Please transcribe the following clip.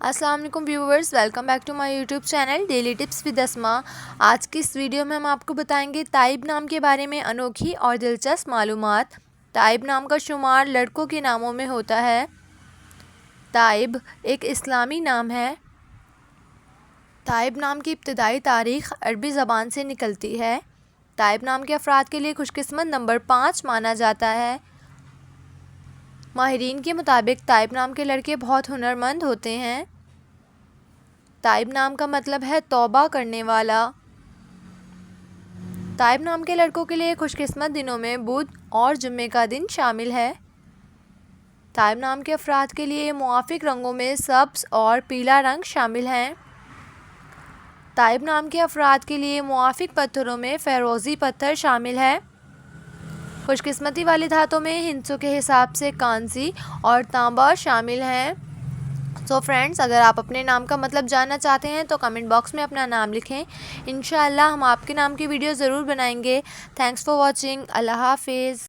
अस्सलाम वालेकुम viewers, welcome back to my YouTube channel daily tips with Asma. आज की इस वीडियो में हम आपको बताएंगे ताइब नाम के बारे में अनोखी और दिलचस्प मालूमात। ताइब नाम का शुमार लड़कों के नामों में होता है। ताइब एक इस्लामी नाम है। ताइब नाम की इब्तिदाई तारीख़ अरबी ज़बान से निकलती है। ताइब नाम के अफराद के लिए खुशकिस्मत नंबर 5 माना जाता है। माहिरीन के मुताबिक ताइब नाम के लड़के बहुत हुनरमंद होते हैं। ताइब नाम का मतलब है तौबा करने वाला। ताइब नाम के लड़कों के लिए खुशकिस्मत दिनों में बुध और जुम्मे का दिन शामिल है। ताइब नाम के अफराद के लिए मुआफिक रंगों में सब्ज़ और पीला रंग शामिल हैं। ताइब नाम के अफराद के लिए मुआफिक पत्थरों में फ़िरोज़ी पत्थर शामिल है। खुशकिस्मती वाली धातों में हिंसों के हिसाब से कांसी और तांबा शामिल हैं। सो फ्रेंड्स, अगर आप अपने नाम का मतलब जानना चाहते हैं तो कमेंट बॉक्स में अपना नाम लिखें। इंशाअल्लाह हम आपके नाम की वीडियो ज़रूर बनाएंगे। Thanks for watching. अल्लाह हाफिज़।